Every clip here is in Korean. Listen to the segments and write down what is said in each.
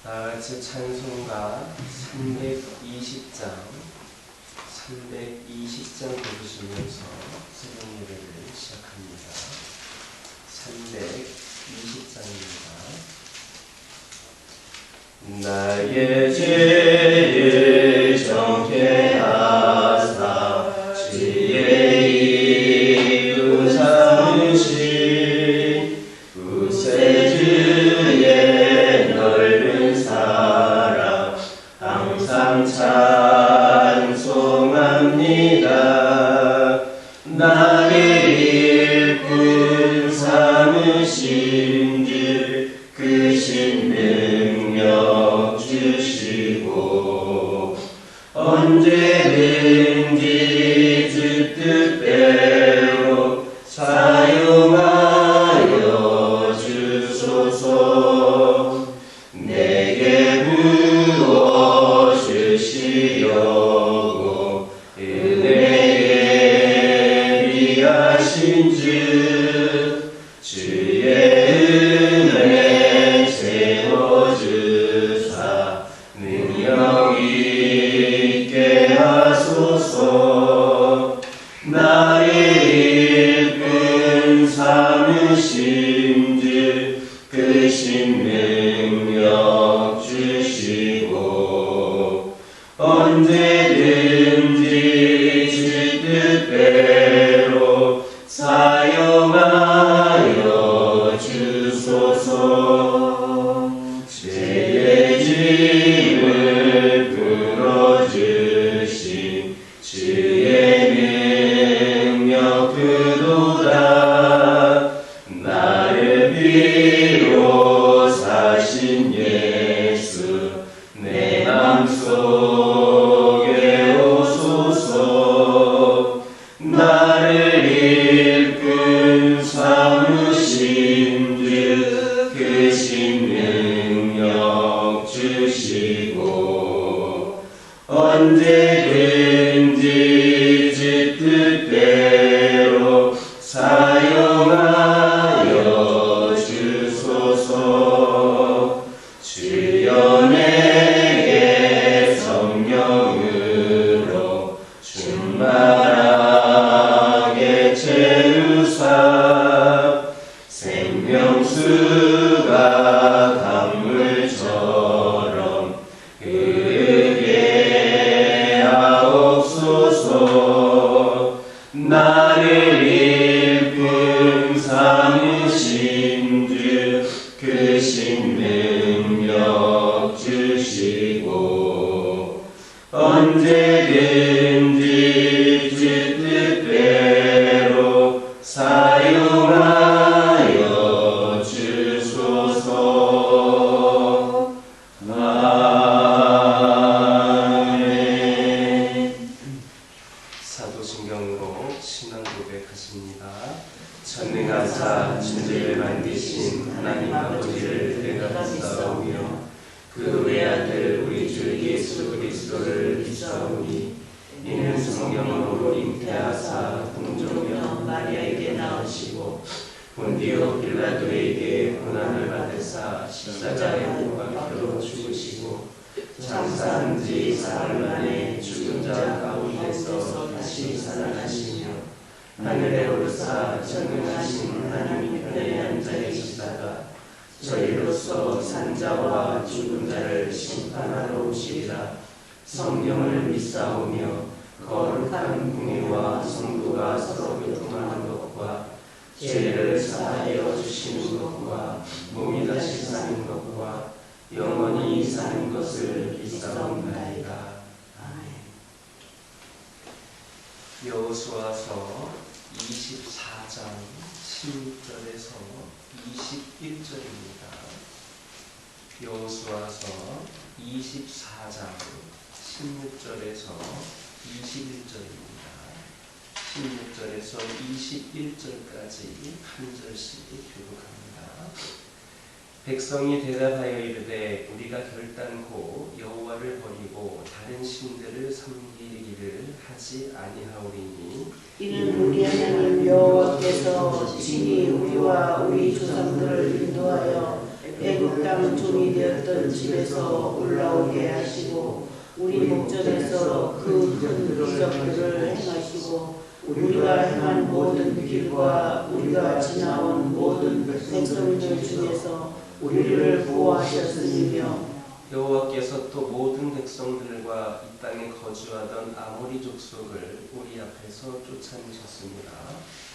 다같이 찬송가 320장 부르시면서 새벽 예배를 시작합니다. 320장입니다. 나의 죄를 정케 하사 지혜의 그 삼으신 구세주의 넓은 사랑 항상 찬송합니다. 나를 일꾼 삼으신 주 크신 능력 주시고 언제든지 주 뜻대로 사용하여 주소서. 내게 부어 주시려고 은혜에 비하신 주의 은혜 채워주사 능력 있게 하소서. 나의 일꾼 삼으신 주 크신 능력 주시고 언제든지 주 뜻대로 사용하여 주소서. 죄의 짐을 풀어주신 주의 능력 그도다. 나를 비로 사신 예수 내 맘속에 오소서. 나를 일꾼 삼으신 주 크신 능력 주시고 언제든지 주 뜻대로 사용하여 주소서. 주여 내게 성령으로 충만하게 채우사 생명수가 강물처럼 흐르게 하옵소서. 나를 일꾼 삼으신 주 크신 능력 주시고 언제든지 주 뜻대로 사용하여 주소서. 아멘. 사도신경으로 신앙 고백하십니다. 전능하사 천지를 만드신 하나님 아버지를 내가 믿사오며 그 외아들 우리 주 예수 그리스도를 믿사오니 이는 성령으로 잉태하사 동정녀 마리아에게 낳으시고 본디오 빌라도에게 고난을 받으사 십자가에 못 박혀 죽으시고 장사한 지 사흘 만에 죽은 자 가운데서 다시 살아나시며 하늘에 오르사 전능하신 하나님 편에 앉아 계시다가 저희로서 산자와 죽은 자를 심판하러 오시리라. 성령을 믿사오며 거룩한 공의와 성도가 서로 교통하는 것과 죄를 사하여 주시는 것과 몸이 다시 사는 것과 영원히 사는 것을 믿사옵나이다. 아멘. 여호수아서 24장 16절에서 21절입니다. 여호수아서 24장 16절에서 21절입니다. 16절에서 21절까지 한 절씩 교독합니다. 백성이 대답하여 이르되 우리가 결단코 여호와를 버리고 다른 신들을 섬기기를 하지 아니하오리니 이는 우리 하나님 여호와께서 친히 우리와 우리 조상들을 인도하여 애굽 땅 땅 종이 되었던 집에서 올라오게 하시고 우리 목전에서 그 큰 기적들을 행하시고 우리가 행한 모든 길과 우리가 지나온 모든 백성들 중에서 우리를 보호하셨으며 여호와께서 또 모든 백성들과 이 땅에 거주하던 아모리 족속을 우리 앞에서 쫓아내셨습니다.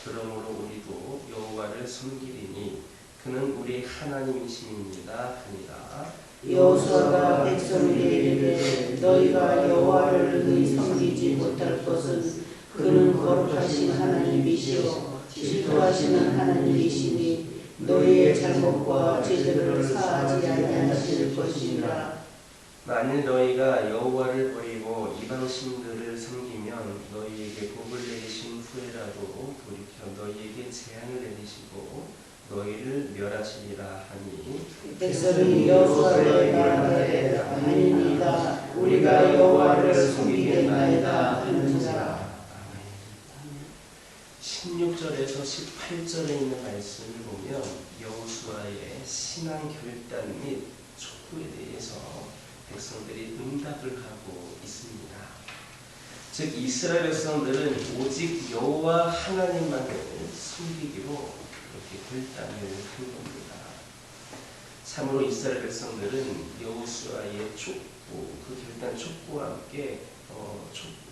그러므로 우리도 여호와를 섬기리니 그는 우리 하나님이심이니이다 하니라. 여호수아가 백성에게 이르되 너희가 여호와를 능히 섬기지 못할 것은 그는 거룩하신 하나님이시요 질투하시는 하나님이시니 너희의 잘못과 죄들을 사하지 아니하실 것이니라. 만일 너희가 여호와를 버리고 이방신들을 섬기면 너희에게 복을 내리신 후에라도 돌이켜 너희에게 재앙을 내리시고 너희를 멸하시리라 하니 백성이 여호수아에게 말하되 아니니이다 우리가 여호와를 섬기겠나이다 하는지라. 16절에서 18절에 있는 말씀을 보면 여호수아의 신앙 결단 및 촉구에 대해서 백성들이 응답을 하고 있습니다. 즉 이스라엘 백성들은 오직 여호와 하나님만을 섬기기로 그렇게 결단을 한 겁니다. 참으로 이스라엘 백성들은 여호수아의 촉구, 그 결단 촉구와 함께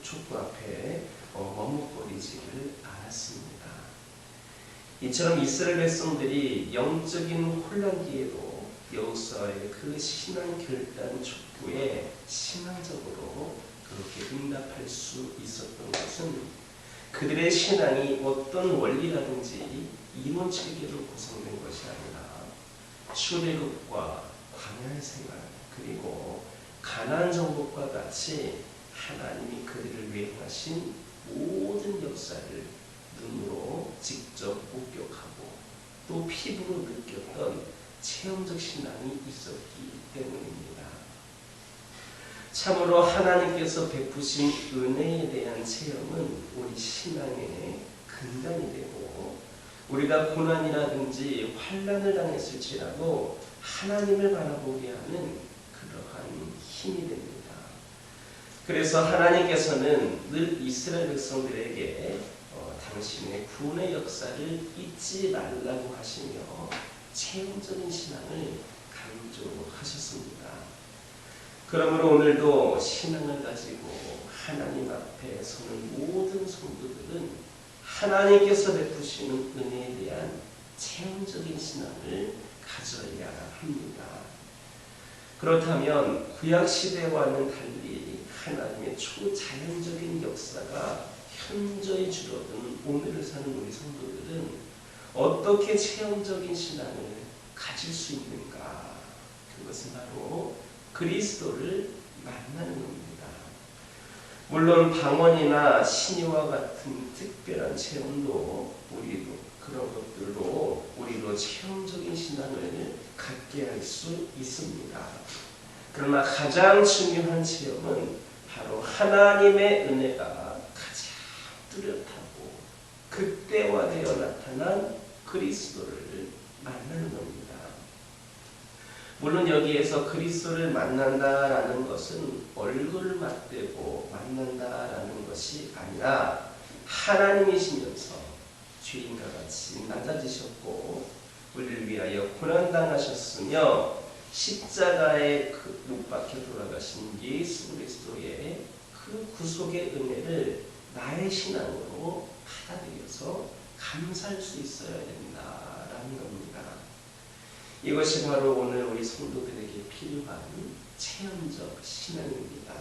촉구 앞에 머뭇거리지를 않았습니다. 이처럼 이스라엘 백성들이 영적인 혼란기에도 여호수아의 그 신앙 결단 촉구에 신앙적으로 그렇게 응답할 수 있었던 것은 그들의 신앙이 어떤 원리라든지 이론 체계로 구성된 것이 아니라 출애굽과 광야 생활 그리고 가나안 정복과 같이 하나님이 그들을 위해 하신 모든 역사를 눈으로 직접 목격하고 또 피부로 느꼈던 체험적 신앙이 있었기 때문입니다. 참으로 하나님께서 베푸신 은혜에 대한 체험은 우리 신앙의 근간이 되고 우리가 고난이라든지 환난을 당했을지라도 하나님을 바라보게 하는 그러한 힘이 됩니다. 그래서 하나님께서는 늘 이스라엘 백성들에게 당신의 구원의 역사를 잊지 말라고 하시며 체험적인 신앙을 강조하셨습니다. 그러므로 오늘도 신앙을 가지고 하나님 앞에 서는 모든 성도들은 하나님께서 베푸시는 은혜에 대한 체험적인 신앙을 가져야 합니다. 그렇다면 구약시대와는 달리 하나님의 초자연적인 역사가 현저히 줄어든 오늘을 사는 우리 성도들은 어떻게 체험적인 신앙을 가질 수 있는가? 그것은 바로 그리스도를 만나는 겁니다. 물론 방언이나 신의와 같은 특별한 체험도 우리도 그런 것들로 우리도 체험적인 신앙을 갖게 할 수 있습니다. 그러나 가장 중요한 체험은 바로 하나님의 은혜가 가장 뚜렷하고 극대화되어 나타난 그리스도를 만나는 겁니다. 물론 여기에서 그리스도를 만난다라는 것은 얼굴을 맞대고 만난다라는 것이 아니라 하나님이시면서 죄인과 같이 낮아지셨고 우리를 위하여 고난당하셨으며 십자가에 못 박혀 돌아가신 예수 그리스도의 그 구속의 은혜를 나의 신앙으로 받아들여서 감사할 수 있어야 된다라는 겁니다. 이것이 바로 오늘 우리 성도들에게 필요한 체험적 신앙입니다.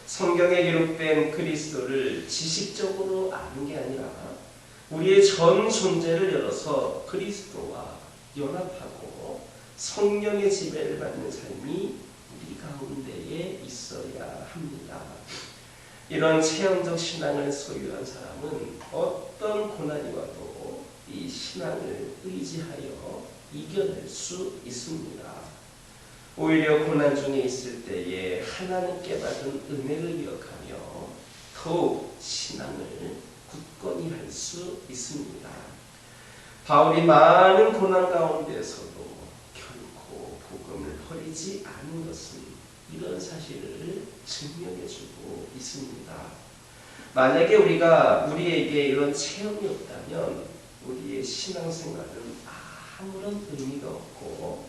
성경에 기록된 그리스도를 지식적으로 아는 게 아니라 우리의 전 존재를 열어서 그리스도와 연합하고 성령의 지배를 받는 삶이 우리 가운데에 있어야 합니다. 이런 체험적 신앙을 소유한 사람은 어떤 고난이 와도 이 신앙을 의지하여 이겨낼 수 있습니다. 오히려 고난 중에 있을 때에 하나님께 받은 은혜를 기억하며 더욱 신앙을 굳건히 할 수 있습니다. 바울이 많은 고난 가운데서도 결코 복음을 버리지 않은 것은 이런 사실을 증명해주고 있습니다. 만약에 우리에게 이런 체험이 없다면 우리의 신앙생활은 아무런 의미가 없고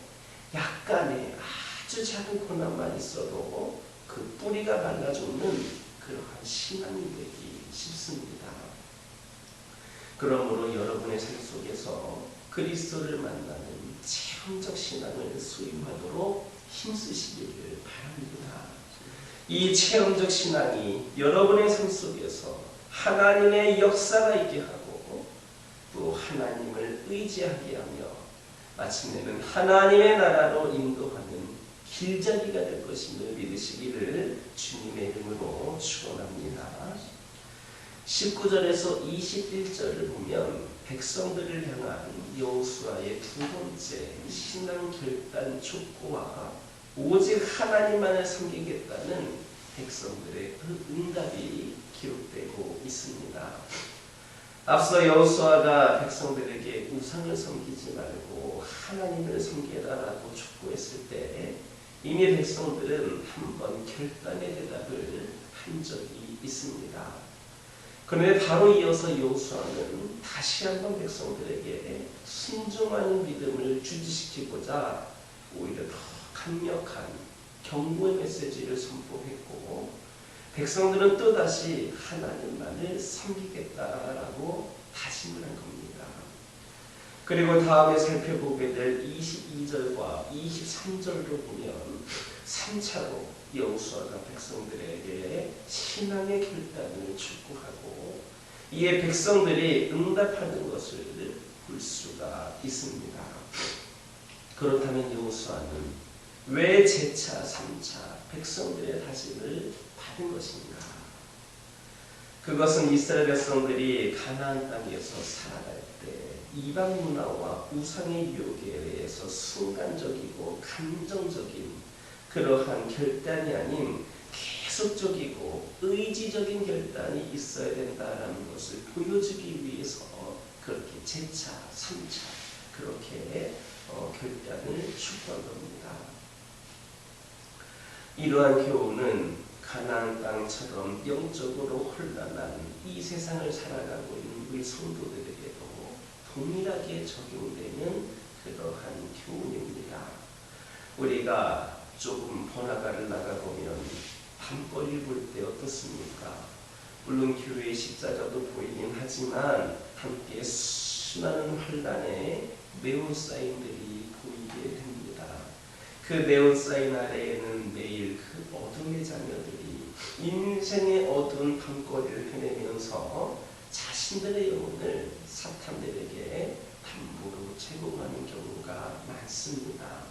약간의 아주 작은 고난만 있어도 그 뿌리가 말라 죽는 그러한 신앙이 되기 쉽습니다. 그러므로 여러분의 삶 속에서 그리스도를 만나는 체험적 신앙을 수임하도록 힘쓰시기를 바랍니다. 이 체험적 신앙이 여러분의 삶 속에서 하나님의 역사가 있게 하고 또 하나님을 의지하게 하며 마침내는 하나님의 나라로 인도하는 길잡이가 될 것임을 믿으시기를 주님의 이름으로 축원합니다. 19절에서 21절을 보면 백성들을 향한 여호수아의 두 번째 신앙 결단 촉구와 오직 하나님만을 섬기겠다는 백성들의 그 응답이 기록되고 있습니다. 앞서 여호수아가 백성들에게 우상을 섬기지 말고 하나님을 섬기라라고 촉구했을 때 이미 백성들은 한번 결단의 대답을 한 적이 있습니다. 그런데 바로 이어서 여호수아는 다시 한번 백성들에게 순종하는 믿음을 주지시키고자 오히려 더 강력한 경고의 메시지를 선포했고 백성들은 또다시 하나님만을 섬기겠다라고 다짐을 한 겁니다. 그리고 다음에 살펴보게 될 22절과 23절로 보면 3차로 여호수아가 백성들에게 신앙의 결단을 촉구하고 이에 백성들이 응답하는 것을 볼 수가 있습니다. 그렇다면 여호수아는 왜 제차 3차 백성들의 다짐을 받은 것인가? 그것은 이스라엘 백성들이 가나안 땅에서 살아갈 때 이방 문화와 우상의 유혹에 의해서 순간적이고 감정적인 그러한 결단이 아닌 계속적이고 의지적인 결단이 있어야 된다라는 것을 보여주기 위해서 그렇게 제차, 3차 그렇게 결단을 촉구한 겁니다. 이러한 교훈은 가나안 땅처럼 영적으로 혼란한 이 세상을 살아가고 있는 우리 성도들에게도 동일하게 적용되는 그러한 교훈입니다. 우리가 조금 번화가를 나가보면 밤거리를 볼 때 어떻습니까? 물론 교회의 십자가도 보이긴 하지만 함께 수많은 혼란의 네온 사인들이 보이게 됩니다. 그 네온 사인 아래에는 매일 그 어둠의 자녀들이 인생의 어두운 밤거리를 헤매면서 자신들의 영혼을 사탄들에게 담보로 제공하는 경우가 많습니다.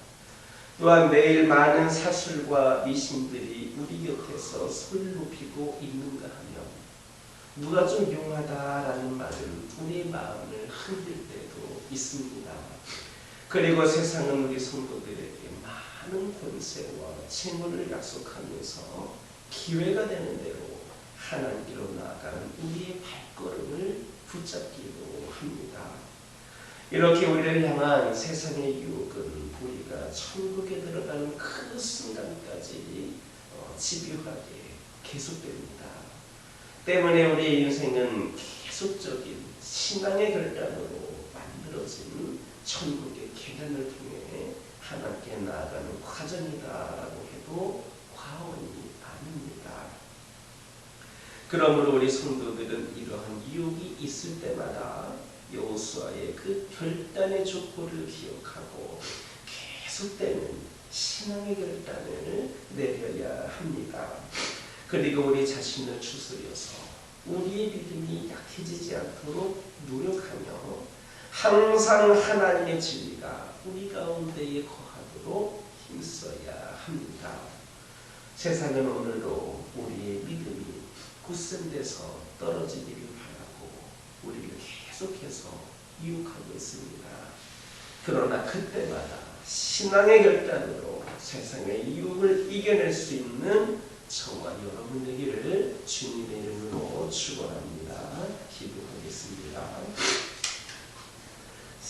또한 매일 많은 사술과 미신들이 우리 곁에서 소리를 높이고 있는가 하면 누가 좀 용하다라는 말은 우리의 마음을 흔들 때도 있습니다. 그리고 세상은 우리 성도들에게 많은 권세와 재물을 약속하면서 기회가 되는 대로 하나님께로 나아가는 우리의 발걸음을 붙잡기도 합니다. 이렇게 우리를 향한 세상의 유혹은 우리가 천국에 들어가는 그 순간까지 집요하게 계속됩니다. 때문에 우리의 인생은 계속적인 신앙의 결단으로 만들어진 천국의 계단을 통해 하나님께 나아가는 과정이다라고 해도 과언이 아닙니다. 그러므로 우리 성도들은 이러한 유혹이 있을 때마다 여호수아의 그 결단의 족보를 기억하고 계속되는 신앙의 결단을 내려야 합니다. 그리고 우리 자신을 추스려서 우리의 믿음이 약해지지 않도록 노력하며 항상 하나님의 진리가 우리 가운데에 거하도록 힘써야 합니다. 세상은 오늘도 우리의 믿음이 굳센 데서 떨어지기를 바라고 우리를 계속해서 유혹하고 있습니다. 그러나 그때마다 신앙의 결단으로 세상의 유혹을 이겨낼 수 있는 저와 여러분 되기를 주님의 이름으로 축원합니다. 기도하겠습니다.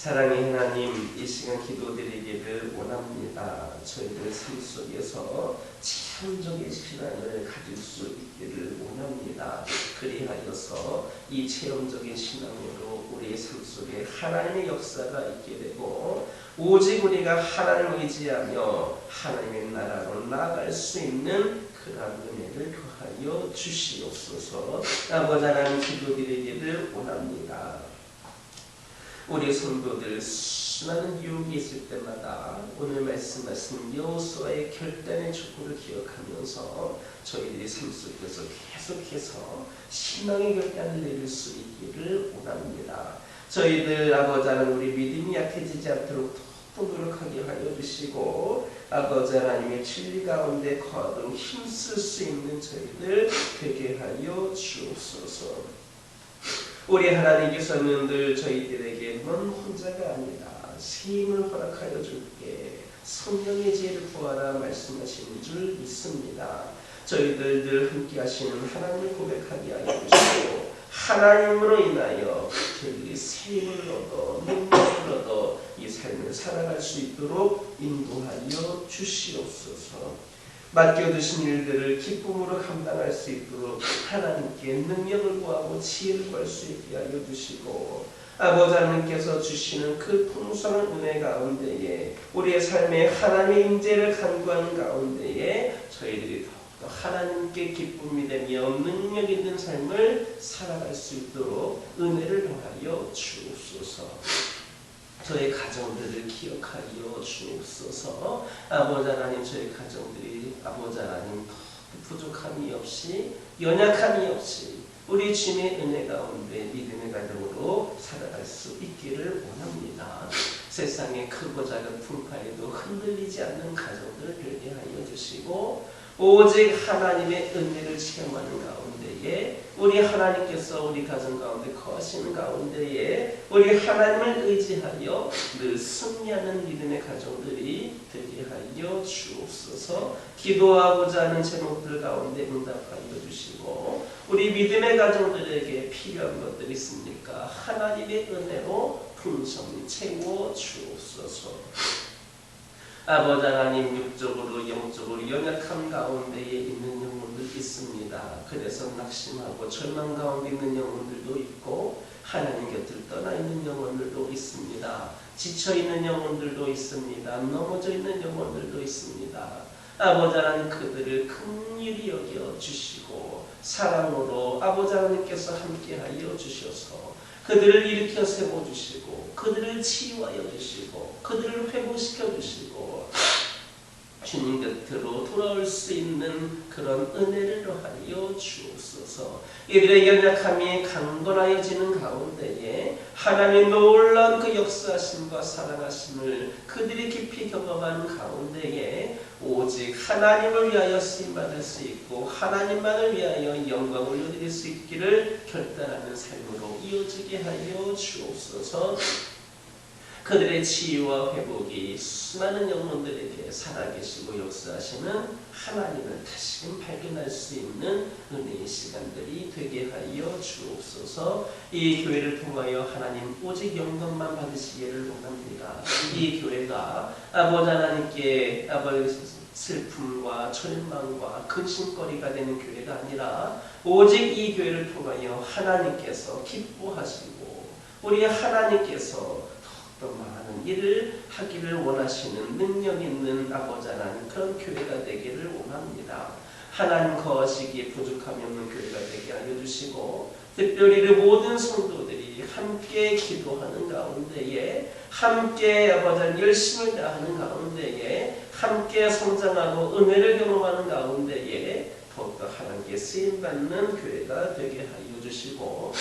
사랑의 하나님, 이 시간 기도드리기를 원합니다. 저희들 삶 속에서 체험적인 신앙을 가질 수 있기를 원합니다. 그리하여서 이 체험적인 신앙으로 우리의 삶 속에 하나님의 역사가 있게 되고 오직 우리가 하나님을 의지하며 하나님의 나라로 나아갈 수 있는 그러한 은혜를 더하여 주시옵소서. 아버지 하나님, 기도드리기를 원합니다. 우리 성도들 수많은 유혹이 있을 때마다 오늘 말씀하신 여호수아의 결단의 촉구를 기억하면서 저희들이 삶 속에서 계속해서 신앙의 결단을 내릴 수 있기를 원합니다. 저희들 아버지 하나님, 우리 믿음이 약해지지 않도록 더욱 노력하게 하여 주시고 아버지 하나님의 진리 가운데 거듭 힘쓸 수 있는 저희들 되게 하여 주옵소서. 우리 하나님께서는 늘 저희들에게 넌 혼자가 아니다, 새 힘을 허락하여 줄게, 성령의 지혜를 구하라 말씀하시는 줄 믿습니다. 저희들 늘 함께 하시는 하나님을 고백하게 하여 주시고 하나님으로 인하여 저희들이 새 힘을 얻어 능력을 얻어 이 삶을 살아갈 수 있도록 인도하여 주시옵소서. 맡겨주신 일들을 기쁨으로 감당할 수 있도록 하나님께 능력을 구하고 지혜를 구할 수 있게 하여 주시고 아버지 하나님께서 주시는 그 풍성한 은혜 가운데에 우리의 삶에 하나님의 임재를 간구하는 가운데에 저희들이 더욱더 하나님께 기쁨이 되며 능력 있는 삶을 살아갈 수 있도록 은혜를 더하여 주옵소서. 저희 가정들을 기억하여 주옵소서. 아버지 하나님, 저희 가정들이 아버지 하나님 부족함이 없이 연약함이 없이 우리 주님의 은혜 가운데 믿음의 가정으로 살아갈 수 있기를 원합니다. 세상의 크고 작은 풍파에도 흔들리지 않는 가정들을 되게 하여 주시고 오직 하나님의 은혜를 체험하는 가운데에 우리 하나님께서 우리 가정 가운데 거하시는 가운데에 우리 하나님을 의지하여 늘 승리하는 믿음의 가정들이 되게 하여 주옵소서. 기도하고자 하는 제목들 가운데 응답하여 주시고 우리 믿음의 가정들에게 필요한 것들이 있습니까? 하나님의 은혜로 풍성히 채워 주옵소서. 아버지 하나님, 육적으로 영적으로 연약함 가운데에 있는 영혼들 있습니다. 그래서 낙심하고 절망 가운데 있는 영혼들도 있고 하나님 곁을 떠나 있는 영혼들도 있습니다. 지쳐 있는 영혼들도 있습니다. 넘어져 있는 영혼들도 있습니다. 아버지 하나님, 그들을 긍휼히 여겨 주시고 사랑으로 아버지 하나님께서 함께하여 주셔서 그들을 일으켜 세워주시고 그들을 치유하여 주시고 그들을 회복시켜 주시고 주님 곁으로 돌아올 수 있는 그런 은혜를 더하여 주옵소서. 이들의 연약함이 강건하여지는 가운데에 하나님의 놀라운 그 역사하심과 사랑하심을 그들이 깊이 경험하는 가운데에 오직 하나님을 위하여 쓰임받을 수 있고 하나님만을 위하여 영광을 올려드릴 수 있기를 결단하는 삶으로 이어지게 하여 주옵소서. 그들의 치유와 회복이 수많은 영혼들에게 살아계시고 역사하시는 하나님을 다시금 발견할 수 있는 은혜의 시간들이 되게 하여 주옵소서. 이 교회를 통하여 하나님 오직 영광만 받으시기를 원합니다. 이 교회가 아버지 하나님께 아버지 슬픔과 절망과 근심거리가 되는 교회가 아니라 오직 이 교회를 통하여 하나님께서 기뻐하시고 우리 하나님께서 더 많은 일을 하기를 원하시는 능력 있는 아버지 하나님, 그런 교회가 되기를 원합니다. 하나님 거하시기에 부족함이 없는 교회가 되게 하여 주시고 특별히 우리 모든 성도들이 함께 기도하는 가운데에 함께 아버지 하나님 열심을 다하는 가운데에 함께 성장하고 은혜를 경험하는 가운데에 더욱더 하나님께 쓰임받는 교회가 되게 하여 주시고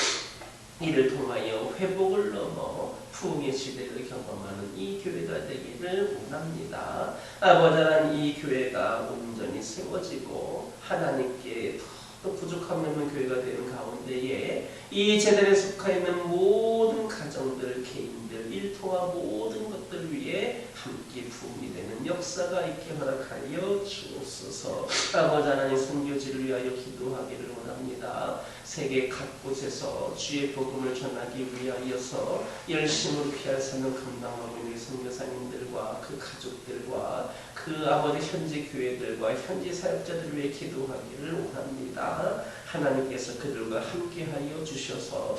이를 통하여 회복을 넘어 부흥의 시대를 경험하는 이 교회가 되기를 원합니다. 아버지 하나님, 이 교회가 온전히 세워지고 하나님께 더 부족함 없는 교회가 되는 가운데에 이 재단에 속하 있는 모든 가정들, 개인들, 일터와 모든 것들 위해 함께 부흥이 되는 역사가 있게 허락하여 주옵소서. 아버지 하나님 선교지를 위하여 기도하기를 원합니다. 세계 각곳에서 주의 복음을 전하기 위하여서 열심으로 피할 삶을 감당하고 있는 선교사님들과 그 가족들과 그 아버지 현지 교회들과 현지 사역자들을 위해 기도하기를 원합니다. 하나님께서 그들과 함께하여 주셔서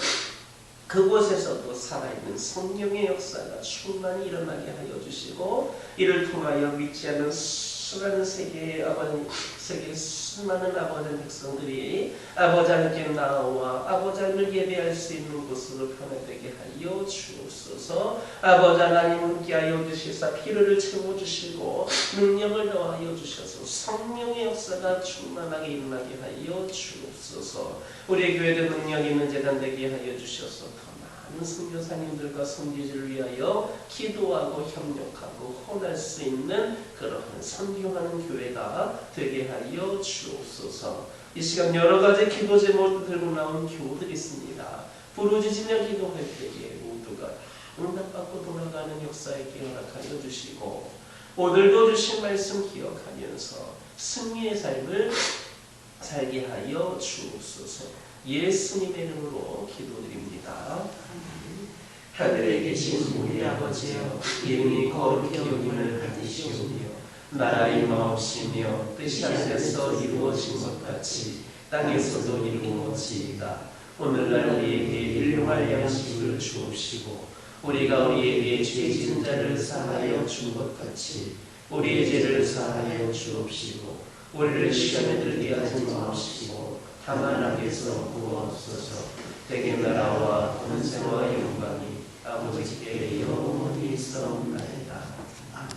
그곳에서도 살아있는 성령의 역사가 충만히 일어나게 하여 주시고 이를 통하여 믿지 않는 수많은 세계의 수많은 아버지 백성들이 아버지 하나님께 나와 아버지 하나님을 예배할 수 있는 곳으로 변화되게 하여 주옵소서. 아버지 하나님 함께하여 주시사 피로를 채워주시고 능력을 더하여 주셔서 성령의 역사가 충만하게 일어나게 하여 주옵소서. 우리 교회도 능력 있는 재단 되게 하여 주셔서 많은 선교사님들과 선교지를 위하여 기도하고 협력하고 혼할 수 있는 그러한 선교하는 교회가 되게 하여 주옵소서. 이 시간 여러 가지 기도 제목을 들고 나온 교우들이 있습니다. 부르짖으며 기도할 때에 모두가 응답받고 돌아가는 역사에 허락하여 주시고 오늘도 주신 말씀 기억하면서 승리의 삶을 살게 하여 주옵소서. 예수님의 이름으로 기도드립니다. 하늘에 계신 우리 아버지여, 이름이 거룩히 여김을 받으시오며 나라 임하옵시며 뜻이 하늘에서 이루어진 것 같이 땅에서도 이루어지이다. 오늘날 우리에게 일용할 양식을 주옵시고 우리가 우리에게 죄 지은 자를 사하여 준 것 같이 우리의 죄를 사하여 주옵시고 우리를 시험에 들게 하지 마옵시고 다만 악에서 구하옵소서. 대개 나라와 권세와 영광이 아버지께 영원히 있사옵나이다. 아멘.